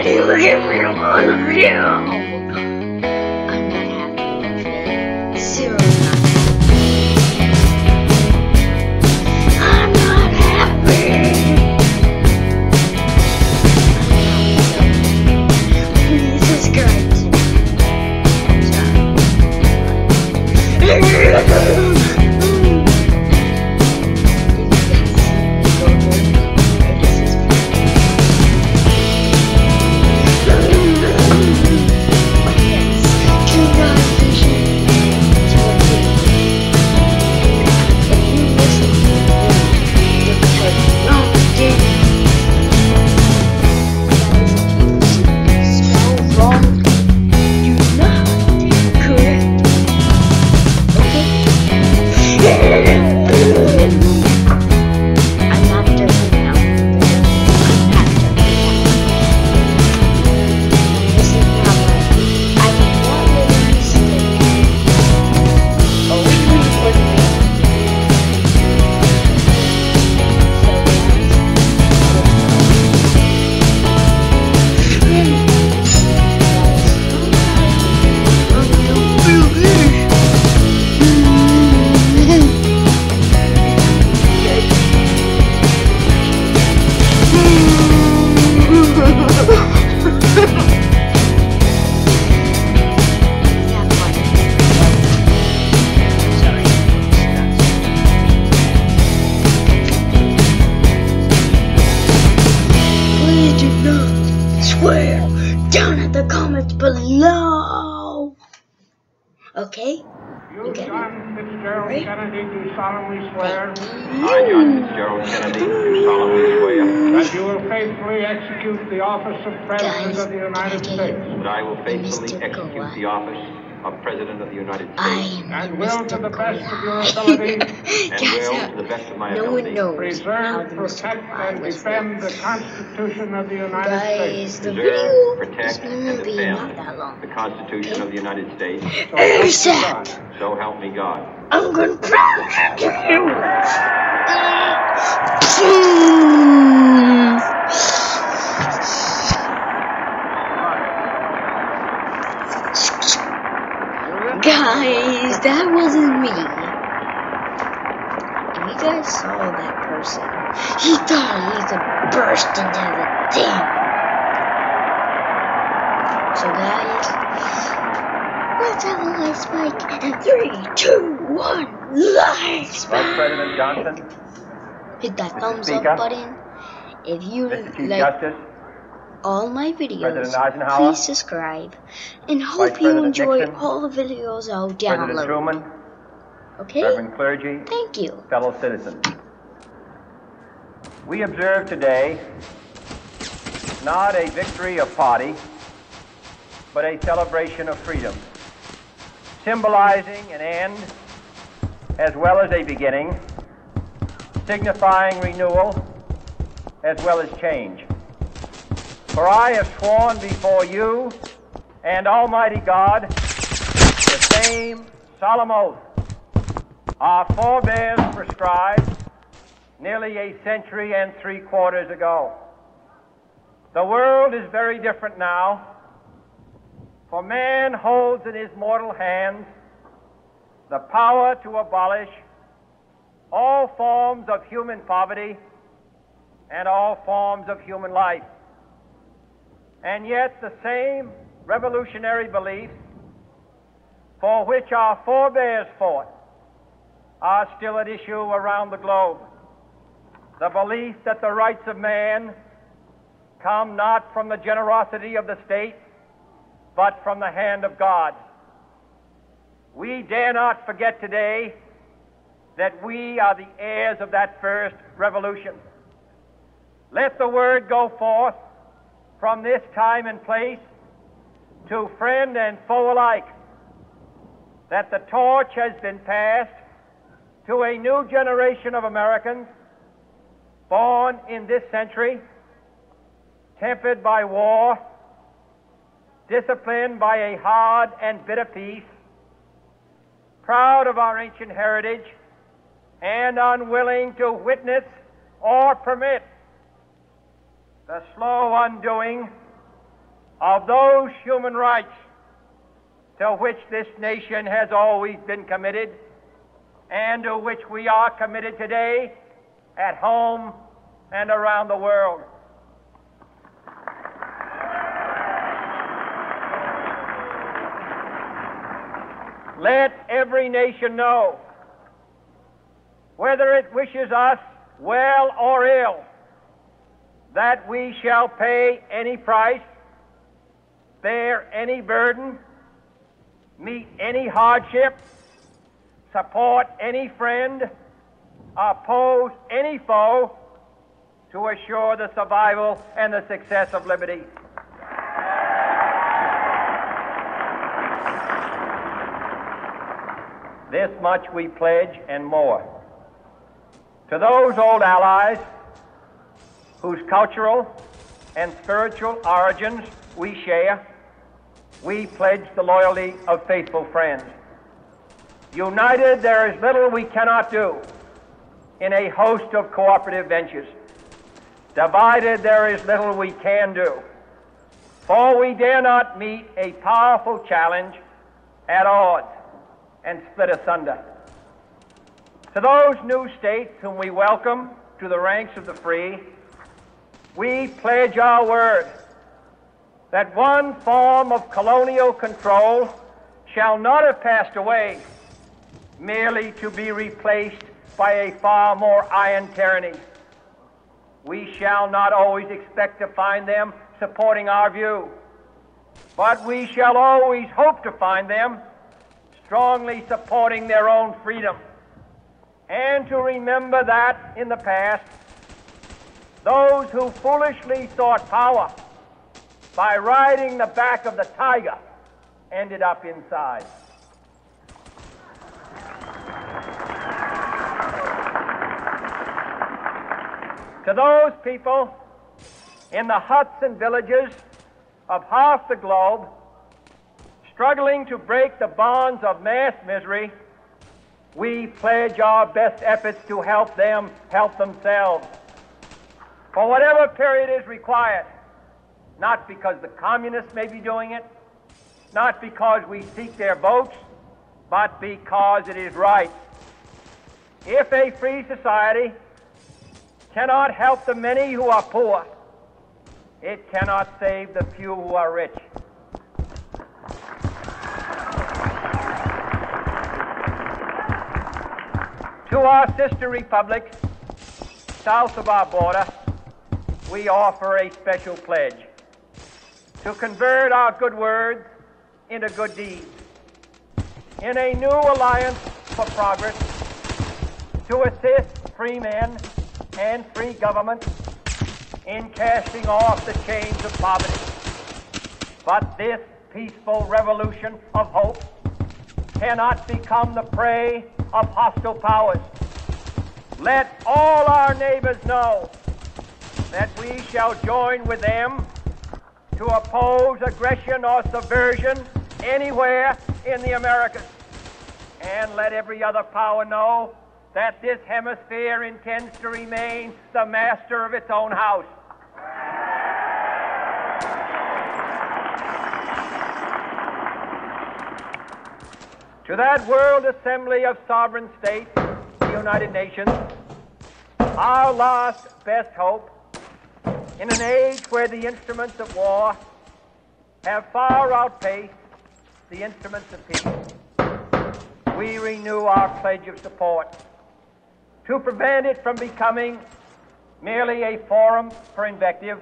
Why do you give me one of you? I'm not happy with it. Zero. I'm not happy. Please subscribe to me. Swear down in the comments below. Okay? You, John Fitzgerald Kennedy, do solemnly swear. I, John Fitzgerald Kennedy, do solemnly swear. That you will faithfully execute the office of President of the United States. That I will faithfully execute the office of President of the United States. And will, to the best of your ability, and will, to the best of my ability, preserve, protect, and defend the Constitution of the United States. The preserve, video protect, is and going to be not defend that long. the Constitution of the United States. So help me God. I'm gonna protect you. Guys, that wasn't me. If you guys saw that person, he thought he could burst into the thing. So guys, let's have a light spike in 3, 2, 1, light spike. Vice President Johnson, Hit that Mr. thumbs Speaker, up button. If you Mr. Chief like Justice, all my videos, President Eisenhower, please subscribe, and hope Vice you President enjoy Nixon, all the videos I'll President download. Truman, Okay? Reverend clergy, Thank you. fellow citizens. We observe today not a victory of party, but a celebration of freedom, symbolizing an end as well as a beginning, signifying renewal as well as change. For I have sworn before you and Almighty God the same solemn oath our forebears prescribed nearly a century and 3/4 ago. The world is very different now, for man holds in his mortal hands the power to abolish all forms of human poverty and all forms of human life. And yet the same revolutionary beliefs for which our forebears fought are still at issue around the globe. The belief that the rights of man come not from the generosity of the state, but from the hand of God. We dare not forget today that we are the heirs of that first revolution. Let the word go forth from this time and place to friend and foe alike that the torch has been passed to a new generation of Americans born in this century, tempered by war, disciplined by a hard and bitter peace, proud of our ancient heritage, and unwilling to witness or permit the slow undoing of those human rights to which this nation has always been committed and to which we are committed today at home and around the world. Let every nation know, whether it wishes us well or ill, that we shall pay any price, bear any burden, meet any hardship, support any friend, oppose any foe to assure the survival and the success of liberty. This much we pledge and more. To those old allies whose cultural and spiritual origins we share, we pledge the loyalty of faithful friends. United, there is little we cannot do in a host of cooperative ventures. Divided, there is little we can do, for we dare not meet a powerful challenge at odds and split asunder. To those new states whom we welcome to the ranks of the free, we pledge our word that one form of colonial control shall not have passed away merely to be replaced by a far more iron tyranny. We shall not always expect to find them supporting our view, but we shall always hope to find them strongly supporting their own freedom, and to remember that in the past, those who foolishly sought power by riding the back of the tiger ended up inside. To those people in the huts and villages of half the globe struggling to break the bonds of mass misery, we pledge our best efforts to help them help themselves for whatever period is required, not because the communists may be doing it, not because we seek their votes, but because it is right. If a free society cannot help the many who are poor, it cannot save the few who are rich. To our sister republics south of our border, we offer a special pledge to convert our good words into good deeds, in a new alliance for progress, to assist free men and free government in casting off the chains of poverty. But this peaceful revolution of hope cannot become the prey of hostile powers. Let all our neighbors know that we shall join with them to oppose aggression or subversion anywhere in the Americas. And let every other power know that this hemisphere intends to remain the master of its own house. To that World Assembly of Sovereign States, the United Nations, our last best hope, in an age where the instruments of war have far outpaced the instruments of peace, we renew our pledge of support to prevent it from becoming merely a forum for invective,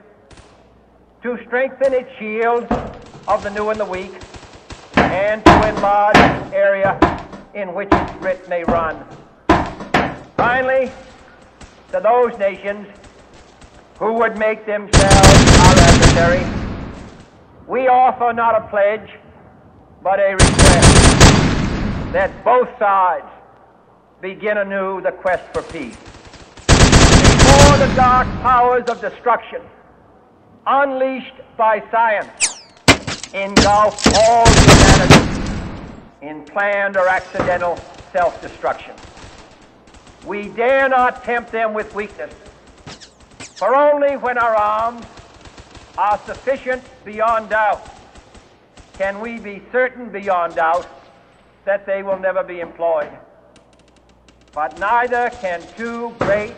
to strengthen its shield of the new and the weak, and to enlarge the area in which its grit may run. Finally, to those nations who would make themselves our adversary, we offer not a pledge, but a request that both sides begin anew the quest for peace. Before the dark powers of destruction, unleashed by science, engulf all humanity in planned or accidental self-destruction. We dare not tempt them with weakness, for only when our arms are sufficient beyond doubt, can we be certain beyond doubt that they will never be employed. But neither can two great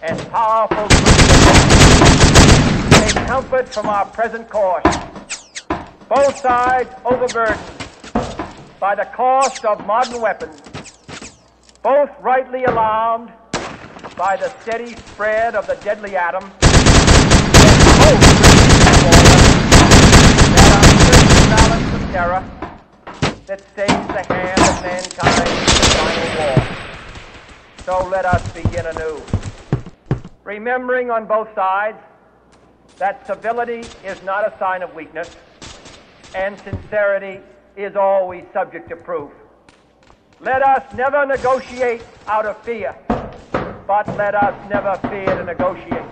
and powerful groups take comfort from our present course. Both sides overburdened by the cost of modern weapons, both rightly alarmed by the steady spread of the deadly atom, yet both that uncertain balance of terror that stays the hand of mankind in final war. So let us begin anew, remembering on both sides that civility is not a sign of weakness, and sincerity is always subject to proof. Let us never negotiate out of fear, but let us never fear to negotiate.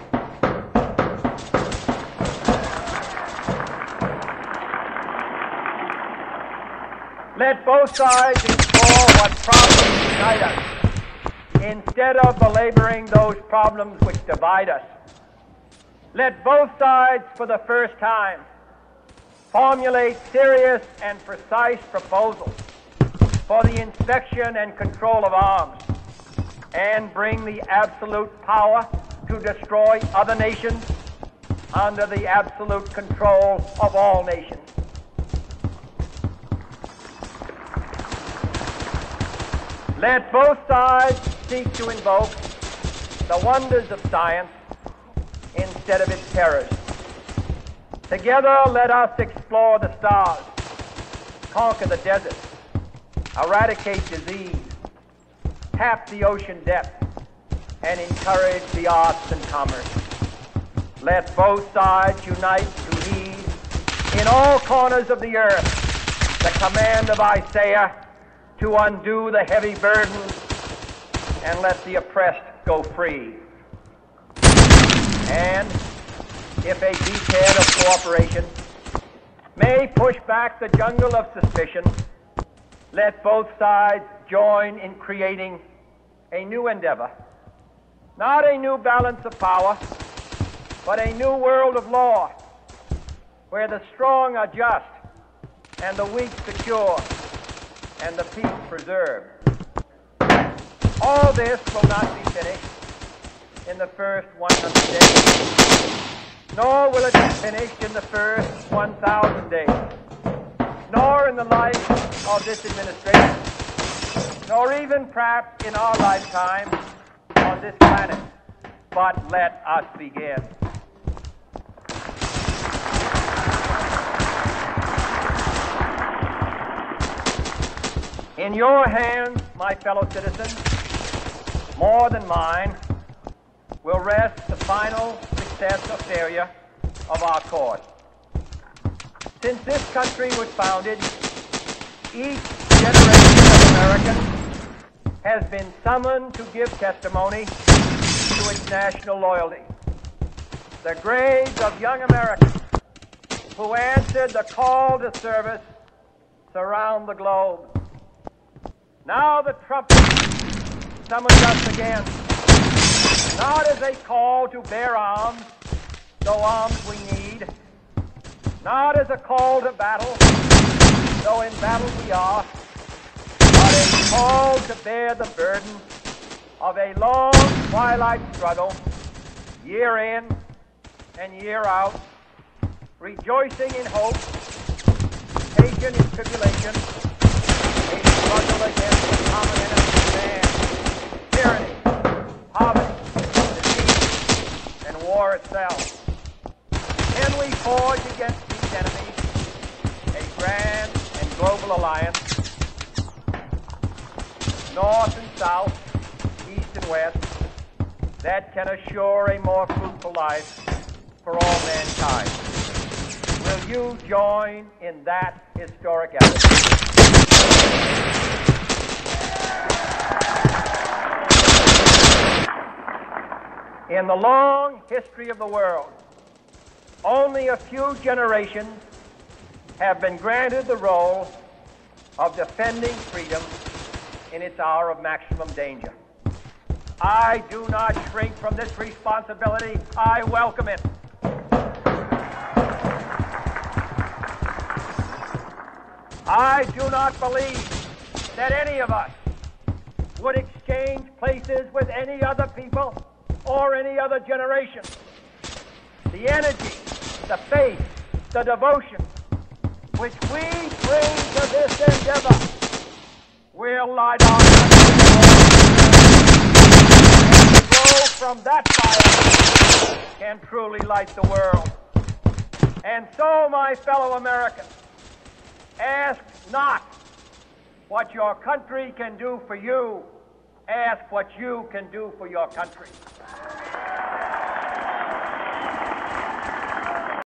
Let both sides explore what problems unite us, instead of belaboring those problems which divide us. Let both sides, for the first time, formulate serious and precise proposals for the inspection and control of arms, and bring the absolute power to destroy other nations under the absolute control of all nations. Let both sides seek to invoke the wonders of science instead of its terrors. Together, let us explore the stars, conquer the deserts, eradicate disease, tap the ocean depths, and encourage the arts and commerce. Let both sides unite to heed in all corners of the earth the command of Isaiah to undo the heavy burdens and let the oppressed go free. And if a beachhead of cooperation may push back the jungle of suspicion, let both sides join in creating a new endeavor, not a new balance of power, but a new world of law, where the strong are just and the weak secure and the peace preserved. All this will not be finished in the first 100 days, nor will it be finished in the first 1,000 days, nor in the life of this administration, nor even perhaps in our lifetime on this planet. But let us begin. In your hands, my fellow citizens, more than mine, will rest the final success or failure of our cause. Since this country was founded, each generation of Americans has been summoned to give testimony to its national loyalty. The graves of young Americans who answered the call to service surround the globe. Now the trumpet summons us again, not as a call to bear arms, though arms we need, not as a call to battle, though in battle we are, but a call to bear the burden of a long twilight struggle, year in and year out, rejoicing in hope, patient in tribulation, a struggle against the common enemy, man, tyranny, poverty, disease, and war itself. Can we forge against these enemies a grand and global alliance, north and south, east and west, that can assure a more fruitful life for all mankind? Will you join in that historic effort? In the long history of the world, only a few generations have been granted the role of defending freedom in its hour of maximum danger. I do not shrink from this responsibility. I welcome it. I do not believe that any of us would exchange places with any other people or any other generation. The energy, the faith, the devotion which we bring to this endeavor will light our country. The glow from that fire can truly light the world. And so, my fellow Americans, ask not what your country can do for you. Ask what you can do for your country.